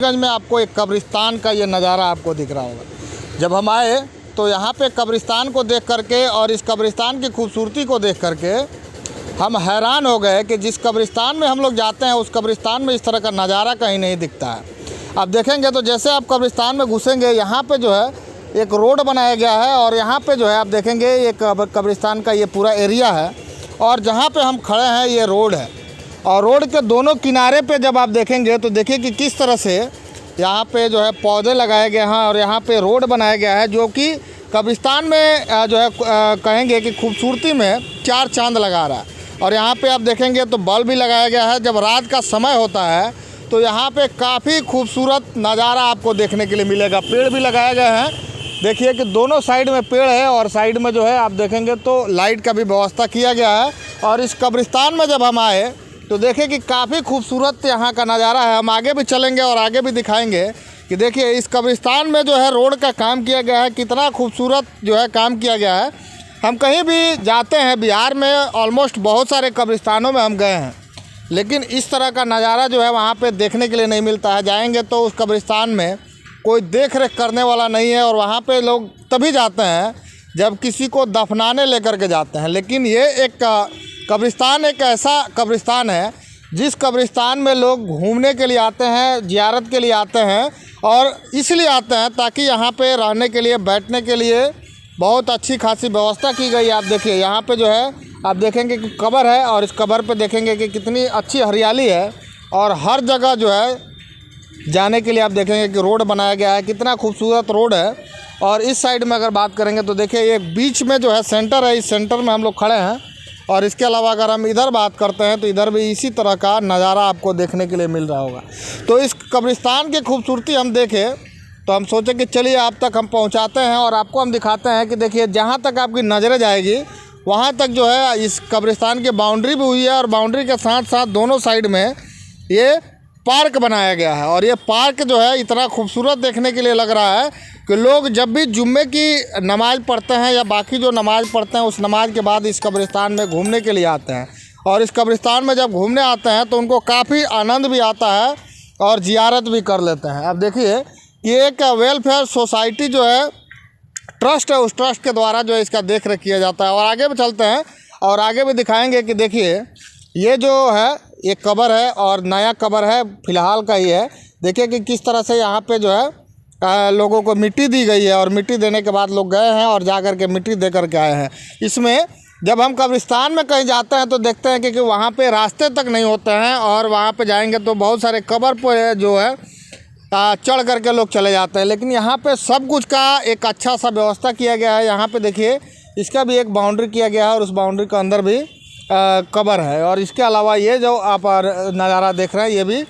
गंज में आपको एक कब्रिस्तान का ये नज़ारा आपको दिख रहा होगा। जब हम आए तो यहाँ पे कब्रिस्तान को देख करके और इस कब्रिस्तान की खूबसूरती को देख करके हम हैरान हो गए कि जिस कब्रिस्तान में हम लोग जाते हैं उस कब्रिस्तान में इस तरह का नज़ारा कहीं नहीं दिखता है। आप देखेंगे तो जैसे आप कब्रिस्तान में घुसेंगे यहाँ पे जो है एक रोड बनाया गया है और यहाँ पे जो है आप देखेंगे ये कब्रिस्तान का ये पूरा एरिया है और जहाँ पे हम खड़े हैं ये रोड है और रोड के दोनों किनारे पे जब आप देखेंगे तो देखिए कि किस तरह से यहाँ पे जो है पौधे लगाए गए हैं और यहाँ पे रोड बनाया गया है जो कि कब्रिस्तान में जो है कहेंगे कि खूबसूरती में चार चांद लगा रहा है। और यहाँ पे आप देखेंगे तो बल्ब भी लगाया गया है। जब रात का समय होता है तो यहाँ पे काफ़ी खूबसूरत नज़ारा आपको देखने के लिए मिलेगा। पेड़ भी लगाए गए हैं, देखिए कि दोनों साइड में पेड़ है और साइड में जो है आप देखेंगे तो लाइट का भी व्यवस्था किया गया है। और इस कब्रिस्तान में जब हम आए तो देखिए कि काफ़ी खूबसूरत यहाँ का नज़ारा है। हम आगे भी चलेंगे और आगे भी दिखाएंगे कि देखिए इस कब्रिस्तान में जो है रोड का काम किया गया है, कितना खूबसूरत जो है काम किया गया है। हम कहीं भी जाते हैं बिहार में ऑलमोस्ट बहुत सारे कब्रिस्तानों में हम गए हैं, लेकिन इस तरह का नज़ारा जो है वहाँ पे देखने के लिए नहीं मिलता है। जाएंगे तो उस कब्रिस्तान में कोई देख रेख करने वाला नहीं है और वहाँ पे लोग तभी जाते हैं जब किसी को दफनाने लेकर के जाते हैं। लेकिन ये एक कब्रिस्तान एक ऐसा कब्रिस्तान है जिस कब्रिस्तान में लोग घूमने के लिए आते हैं, ज़ियारत के लिए आते हैं और इसलिए आते हैं ताकि यहाँ पे रहने के लिए, बैठने के लिए बहुत अच्छी खासी व्यवस्था की गई है। आप देखिए यहाँ पे जो है आप देखेंगे कि कब्र है और इस कब्र पे देखेंगे कि कितनी अच्छी हरियाली है और हर जगह जो है जाने के लिए आप देखेंगे कि रोड बनाया गया है, कितना खूबसूरत रोड है। और इस साइड में अगर बात करेंगे तो देखिए ये बीच में जो है सेंटर है, इस सेंटर में हम लोग खड़े हैं। और इसके अलावा अगर हम इधर बात करते हैं तो इधर भी इसी तरह का नज़ारा आपको देखने के लिए मिल रहा होगा। तो इस कब्रिस्तान की खूबसूरती हम देखें तो हम सोचे कि चलिए आप तक हम पहुंचाते हैं और आपको हम दिखाते हैं कि देखिए जहां तक आपकी नज़रें जाएगी वहां तक जो है इस कब्रिस्तान की बाउंड्री भी हुई है और बाउंड्री के साथ साथ दोनों साइड में ये पार्क बनाया गया है। और ये पार्क जो है इतना खूबसूरत देखने के लिए लग रहा है कि लोग जब भी जुम्मे की नमाज़ पढ़ते हैं या बाकी जो नमाज़ पढ़ते हैं उस नमाज के बाद इस कब्रिस्तान में घूमने के लिए आते हैं। और इस कब्रिस्तान में जब घूमने आते हैं तो उनको काफ़ी आनंद भी आता है और ज़ियारत भी कर लेते हैं। अब देखिए कि एक वेलफेयर सोसाइटी जो है ट्रस्ट है, उस ट्रस्ट के द्वारा जो है इसका देख रेख किया जाता है। और आगे भी चलते हैं और आगे भी दिखाएंगे कि देखिए ये जो है ये कब्र है और नया कब्र है, फ़िलहाल का ही है। देखिए कि किस तरह से यहाँ पे जो है लोगों को मिट्टी दी गई है और मिट्टी देने के बाद लोग गए हैं और जा कर के मिट्टी दे कर के आए हैं। इसमें जब हम कब्रिस्तान में कहीं जाते हैं तो देखते हैं कि वहाँ पे रास्ते तक नहीं होते हैं और वहाँ पे जाएंगे तो बहुत सारे कब्र पर जो है चढ़ करके लोग चले जाते हैं। लेकिन यहाँ पे सब कुछ का एक अच्छा सा व्यवस्था किया गया है। यहाँ पे देखिए इसका भी एक बाउंड्री किया गया है और उस बाउंड्री के अंदर भी कब्र है। और इसके अलावा ये जो आप नज़ारा देख रहे हैं ये भी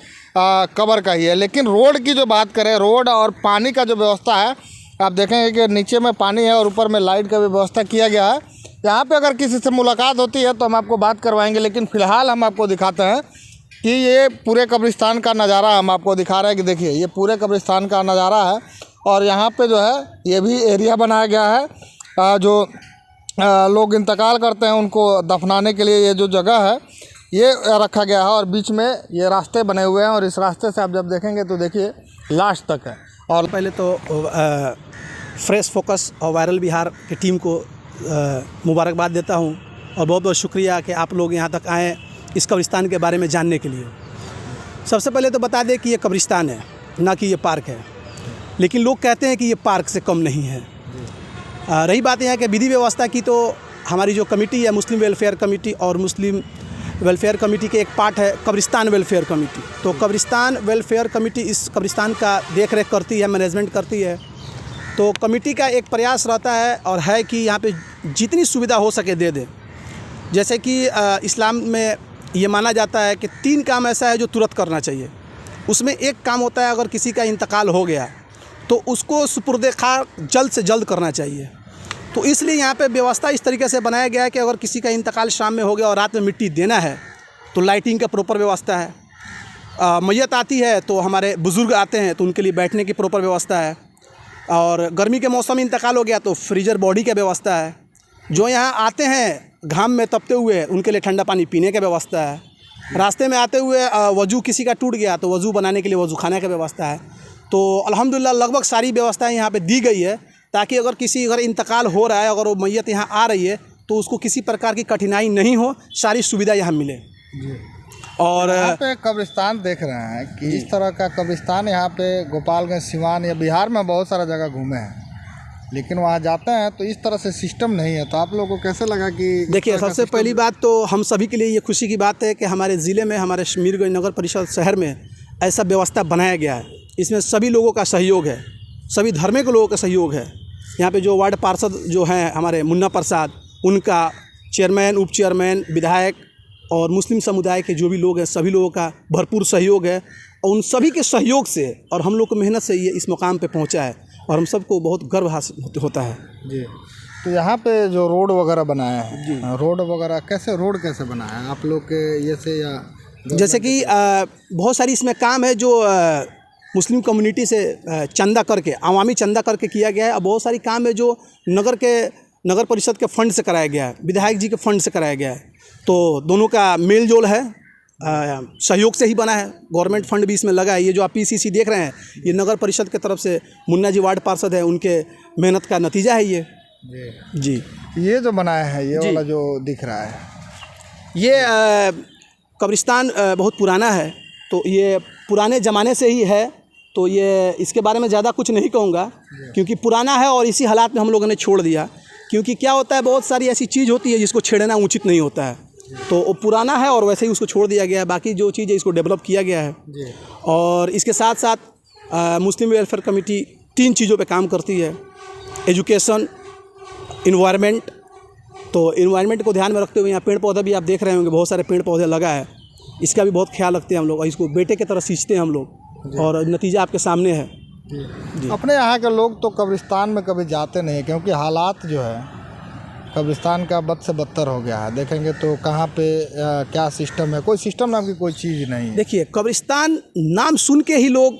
कब्र का ही है। लेकिन रोड की जो बात करें, रोड और पानी का जो व्यवस्था है, आप देखेंगे कि नीचे में पानी है और ऊपर में लाइट का भी व्यवस्था किया गया है। यहाँ पे अगर किसी से मुलाकात होती है तो हम आपको बात करवाएंगे, लेकिन फ़िलहाल हम आपको दिखाते हैं कि ये पूरे कब्रिस्तान का नज़ारा हम आपको दिखा रहे हैं कि देखिए ये पूरे कब्रिस्तान का नज़ारा है। और यहाँ पे जो है ये भी एरिया बनाया गया है जो लोग इंतकाल करते हैं उनको दफनाने के लिए ये जो जगह है ये रखा गया है। और बीच में ये रास्ते बने हुए हैं और इस रास्ते से आप जब देखेंगे तो देखिए लास्ट तक है। और पहले तो फ्रेश फोकस और वायरल बिहार की टीम को मुबारकबाद देता हूँ और बहुत बहुत शुक्रिया कि आप लोग यहाँ तक आएँ इस कब्रिस्तान के बारे में जानने के लिए। सबसे पहले तो बता दें कि ये कब्रिस्तान है, ना कि ये पार्क है। लेकिन लोग कहते हैं कि ये पार्क से कम नहीं है। रही बात यहाँ कि विधि व्यवस्था की, तो हमारी जो कमेटी है मुस्लिम वेलफेयर कमेटी और मुस्लिम वेलफेयर कमेटी के एक पार्ट है कब्रिस्तान वेलफेयर कमेटी। तो कब्रिस्तान वेलफेयर कमेटी इस कब्रिस्तान का देख रेख करती है, मैनेजमेंट करती है। तो कमेटी का एक प्रयास रहता है और है कि यहाँ पे जितनी सुविधा हो सके दे दें। जैसे कि इस्लाम में ये माना जाता है कि 3 काम ऐसा है जो तुरंत करना चाहिए। उसमें एक काम होता है अगर किसी का इंतकाल हो गया तो उसको सुपुर्दे खाक जल्द से जल्द करना चाहिए। तो इसलिए यहाँ पे व्यवस्था इस तरीके से बनाया गया है कि अगर किसी का इंतकाल शाम में हो गया और रात में मिट्टी देना है तो लाइटिंग का प्रॉपर व्यवस्था है। मैयत आती है तो हमारे बुज़ुर्ग आते हैं तो उनके लिए बैठने की प्रॉपर व्यवस्था है। और गर्मी के मौसम में इंतकाल हो गया तो फ्रीजर बॉडी का व्यवस्था है। जो यहाँ आते हैं घाम में तपते हुए उनके लिए ठंडा पानी पीने की व्यवस्था है। रास्ते में आते हुए वज़ू किसी का टूट गया तो वज़ू बनाने के लिए वज़ू खाने की व्यवस्था है। तो अल्हम्दुलिल्लाह लगभग सारी व्यवस्थाएं यहाँ पे दी गई है, ताकि अगर किसी अगर इंतकाल हो रहा है, अगर वो मैयत यहाँ आ रही है तो उसको किसी प्रकार की कठिनाई नहीं हो, सारी सुविधा यहाँ मिले। और यहाँ पे कब्रिस्तान देख रहे हैं कि इस तरह का कब्रिस्तान यहाँ पे गोपालगंज, सिवान या बिहार में बहुत सारा जगह घूमे हैं, लेकिन वहाँ जाते हैं तो इस तरह से सिस्टम नहीं है। तो आप लोगों को कैसे लगा कि देखिए, सबसे पहली बात तो हम सभी के लिए ये खुशी की बात है कि हमारे ज़िले में, हमारे मीरगंज नगर परिषद शहर में ऐसा व्यवस्था बनाया गया है। इसमें सभी लोगों का सहयोग है, सभी धर्म के लोगों का सहयोग है। यहाँ पे जो वार्ड पार्षद जो हैं हमारे मुन्ना प्रसाद, उनका, चेयरमैन, उप चेयरमैन, विधायक और मुस्लिम समुदाय के जो भी लोग हैं, सभी लोगों का भरपूर सहयोग है। और उन सभी के सहयोग से और हम लोग को मेहनत से ये इस मुकाम पे पहुंचा है, और हम सबको बहुत गर्व हासिल होता है। जी। तो यहाँ पे जो रोड वगैरह बनाया है जी, रोड वगैरह रोड कैसे बनाया है आप लोग के ये से, या जैसे कि बहुत सारी इसमें काम है जो मुस्लिम कम्युनिटी से चंदा करके, अवामी चंदा करके किया गया है। और बहुत सारी काम है जो नगर परिषद के फंड से कराया गया है, विधायक जी के फंड से कराया गया है। तो दोनों का मेल जोल है, सहयोग से ही बना है। गवर्नमेंट फंड भी इसमें लगा है। ये जो आप पीसीसी देख रहे हैं, ये नगर परिषद की तरफ से मुन्ना जी वार्ड पार्षद है, उनके मेहनत का नतीजा है ये। जी। ये जो बनाया है, ये वाला जो दिख रहा है, ये कब्रिस्तान बहुत पुराना है, तो ये पुराने ज़माने से ही है। तो ये इसके बारे में ज़्यादा कुछ नहीं कहूँगा, क्योंकि पुराना है और इसी हालात में हम लोगों ने छोड़ दिया। क्योंकि क्या होता है, बहुत सारी ऐसी चीज़ होती है जिसको छेड़ना उचित नहीं होता है, तो वो पुराना है और वैसे ही उसको छोड़ दिया गया है। बाकी जो चीज़ है इसको डेवलप किया गया है। और इसके साथ साथ मुस्लिम वेलफेयर कमेटी 3 चीज़ों पे काम करती है: एजुकेशन, इन्वायरमेंट। तो इन्वायरमेंट को ध्यान में रखते हुए यहाँ पेड़ पौधे भी आप देख रहे होंगे, बहुत सारे पेड़ पौधे लगा है। इसका भी बहुत ख्याल रखते हैं हम लोग, और इसको बेटे की तरह सींचते हैं हम लोग, और नतीजा आपके सामने है। जी। अपने यहाँ के लोग तो कब्रिस्तान में कभी जाते नहीं, क्योंकि हालात जो है कब्रिस्तान का बद से बदतर हो गया है। देखेंगे तो कहाँ पे क्या सिस्टम है, कोई सिस्टम नाम की कोई चीज़ नहीं है। देखिए, कब्रिस्तान नाम सुन के ही लोग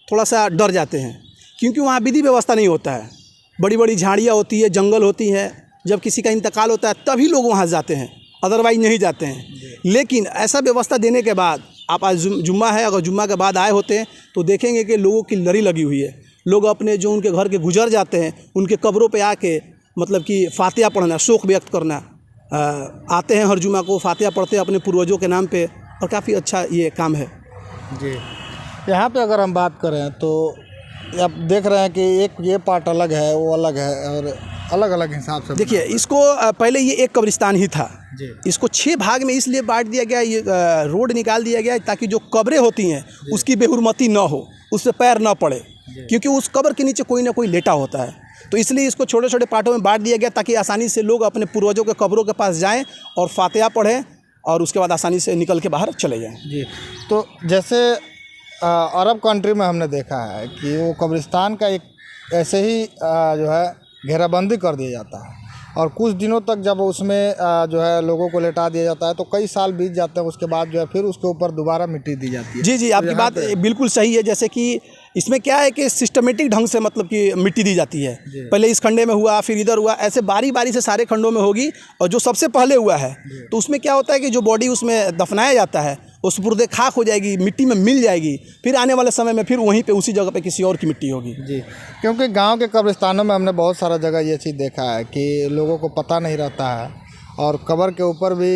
थोड़ा सा डर जाते हैं, क्योंकि वहाँ विधि व्यवस्था नहीं होता है। बड़ी बड़ी झाड़ियाँ होती है, जंगल होती है। जब किसी का इंतकाल होता है तभी लोग वहाँ जाते हैं, अदरवाइज नहीं जाते हैं। लेकिन ऐसा व्यवस्था देने के बाद, आप आज जुम्मा है, अगर जुम्मा के बाद आए होते हैं तो देखेंगे कि लोगों की लड़ी लगी हुई है। लोग अपने जो उनके घर के गुजर जाते हैं, उनके कब्रों पे आके मतलब कि फातिहा पढ़ना, शोक व्यक्त करना, आते हैं हर जुम्मा को, फातिहा पढ़ते हैं अपने पूर्वजों के नाम पे, और काफ़ी अच्छा ये काम है। जी। यहाँ पे अगर हम बात करें तो आप देख रहे हैं कि एक ये पार्ट अलग है, वो अलग है, और अलग अलग हिसाब से। देखिए, इसको पहले ये एक कब्रिस्तान ही था जी। इसको 6 भाग में इसलिए बांट दिया गया, ये रोड निकाल दिया गया ताकि जो कब्रें होती हैं उसकी बेहुरमती न हो, उस पर पैर न पड़े, क्योंकि उस कब्र के नीचे कोई ना कोई लेटा होता है। तो इसलिए इसको छोटे छोटे पार्टों में बांट दिया गया, ताकि आसानी से लोग अपने पूर्वजों के कब्रों के पास जाएं और फातिहा पढ़ें, और उसके बाद आसानी से निकल के बाहर चले जाएं। जी। तो जैसे अरब कंट्री में हमने देखा है कि वो कब्रिस्तान का एक ऐसे ही जो है घेराबंदी कर दिया जाता है, और कुछ दिनों तक जब उसमें जो है लोगों को लेटा दिया जाता है, तो कई साल बीत जाते हैं। उसके बाद जो है फिर उसके ऊपर दोबारा मिट्टी दी जाती है। जी जी, आपकी बात बिल्कुल सही है। जैसे कि इसमें क्या है कि सिस्टमेटिक ढंग से मतलब कि मिट्टी दी जाती है। पहले इस खंडे में हुआ, फिर इधर हुआ, ऐसे बारी बारी से सारे खंडों में होगी। और जो सबसे पहले हुआ है तो उसमें क्या होता है कि जो बॉडी उसमें दफनाया जाता है वो सुपुर्दे खाक हो जाएगी, मिट्टी में मिल जाएगी। फिर आने वाले समय में फिर वहीं पे उसी जगह पे किसी और की मिट्टी होगी। जी। क्योंकि गांव के कब्रिस्तानों में हमने बहुत सारा जगह ये चीज़ देखा है कि लोगों को पता नहीं रहता है, और कब्र के ऊपर भी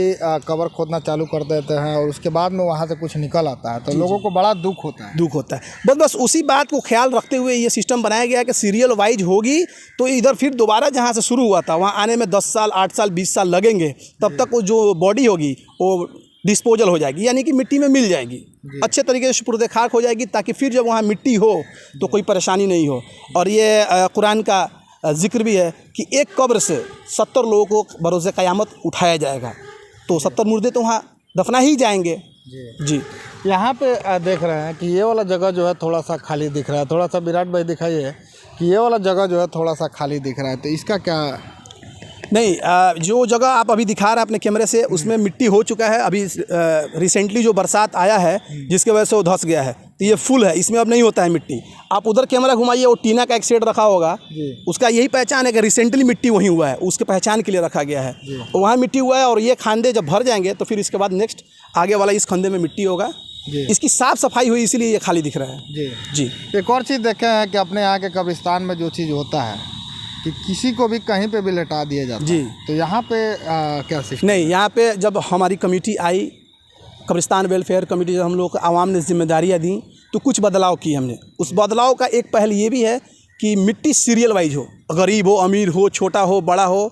कब्र खोदना चालू कर देते हैं, और उसके बाद में वहाँ से कुछ निकल आता है, तो लोगों को बड़ा दुख होता है। बस उसी बात को ख्याल रखते हुए ये सिस्टम बनाया गया है कि सीरियल वाइज होगी, तो इधर फिर दोबारा जहाँ से शुरू हुआ था वहाँ आने में 10 साल, 8 साल, 20 साल लगेंगे। तब तक वो जो बॉडी होगी वो डिस्पोजल हो जाएगी, यानी कि मिट्टी में मिल जाएगी, अच्छे तरीके से सुपुर्दे खाक हो जाएगी, ताकि फिर जब वहाँ मिट्टी हो तो कोई परेशानी नहीं हो। और ये कुरान का जिक्र भी है कि एक कब्र से 70 लोगों को बरोज़े क़यामत उठाया जाएगा, तो 70 मुर्दे तो वहाँ दफना ही जाएंगे। जी। यहाँ पे देख रहे हैं कि ये वाला जगह जो है थोड़ा सा खाली दिख रहा है। थोड़ा सा विराट भाई दिखाइए कि ये वाला जगह जो है थोड़ा सा खाली दिख रहा है, तो इसका क्या? नहीं, जो जगह आप अभी दिखा रहे हैं अपने कैमरे से, उसमें मिट्टी हो चुका है। अभी रिसेंटली जो बरसात आया है जिसकी वजह से वो धंस गया है, तो ये फुल है, इसमें अब नहीं होता है मिट्टी। आप उधर कैमरा घुमाइए, वो टीना का एक सेट रखा होगा, उसका यही पहचान है कि रिसेंटली मिट्टी वहीं हुआ है, उसके पहचान के लिए रखा गया है। तो वहाँ मिट्टी हुआ है, और ये खांदे जब भर जाएंगे तो फिर इसके बाद नेक्स्ट आगे वाला इस खंदे में मिट्टी होगा। इसकी साफ सफाई हुई, इसीलिए ये खाली दिख रहा है। जी। एक और चीज़ देखे हैं कि अपने यहाँ के कब्रिस्तान में जो चीज़ होता है कि किसी को भी कहीं पे भी लेटा दिया जाता जी। है, तो यहाँ पे क्या सिस्टम? नहीं, यहाँ पे जब हमारी कमेटी आई, कब्रिस्तान वेलफेयर कमेटी, जब हम लोग आवाम ने जिम्मेदारियाँ दी तो कुछ बदलाव किए हमने। उस बदलाव का एक पहल ये भी है कि मिट्टी सीरियल वाइज हो, गरीब हो, अमीर हो, छोटा हो, बड़ा हो,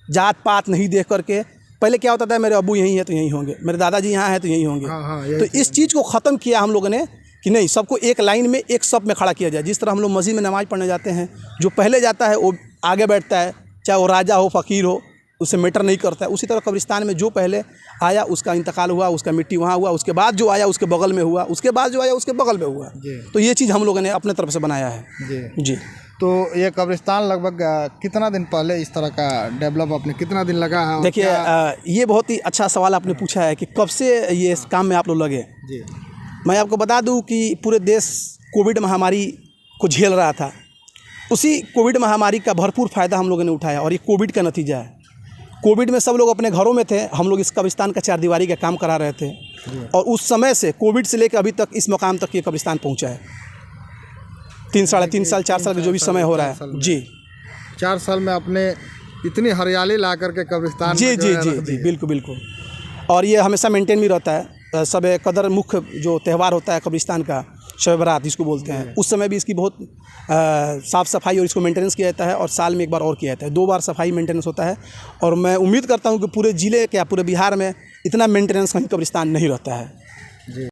जात पात नहीं देख करके। पहले क्या होता था, मेरे अब्बू यहीं है तो यहीं होंगे, मेरे दादाजी यहाँ हैं तो यहीं होंगे। तो इस चीज़ को ख़त्म किया हम लोगों ने कि नहीं, सबको एक लाइन में एक सफ में खड़ा किया जाए। जिस तरह हम लोग मस्जिद में नमाज़ पढ़ने जाते हैं, जो पहले जाता है वो आगे बैठता है, चाहे वो राजा हो, फ़कीर हो, उससे मैटर नहीं करता है। उसी तरह कब्रिस्तान में जो पहले आया उसका इंतकाल हुआ, उसका मिट्टी वहाँ हुआ, उसके बाद जो आया उसके बगल में हुआ, उसके बाद जो आया उसके बगल में हुआ। तो ये चीज़ हम लोगों ने अपने तरफ से बनाया है। जी। तो ये कब्रिस्तान लगभग कितना दिन पहले इस तरह का डेवलप आपने कितना दिन लगा है? देखिए, ये बहुत ही अच्छा सवाल आपने पूछा है कि कब से ये इस काम में आप लोग लगे। जी। मैं आपको बता दूं कि पूरे देश कोविड महामारी को झेल रहा था। उसी कोविड महामारी का भरपूर फ़ायदा हम लोगों ने उठाया, और ये कोविड का नतीजा है। कोविड में सब लोग अपने घरों में थे, हम लोग इस कब्रिस्तान का चारदीवारी का काम करा रहे थे, और उस समय से कोविड से लेकर अभी तक इस मुकाम तक ये कब्रिस्तान पहुंचा है। 3 साढ़े 3 साल 4 साल का जो भी समय हो रहा है। जी। 4 साल में आपने इतनी हरियाली ला करके कब्रिस्तान जी जी जी जी, बिल्कुल बिल्कुल। और ये हमेशा मेंटेन भी रहता है। सब कदर मुख्य जो त्यौहार होता है कब्रिस्तान का, शब बारात जिसको बोलते हैं, उस समय भी इसकी बहुत साफ़ सफाई और इसको मेंटेनेंस किया जाता है, और साल में एक बार और किया जाता है। 2 बार सफाई मेंटेनेंस होता है, और मैं उम्मीद करता हूँ कि पूरे ज़िले क्या पूरे बिहार में इतना मेंटेनेंस कहीं कब्रिस्तान नहीं रहता है। जी।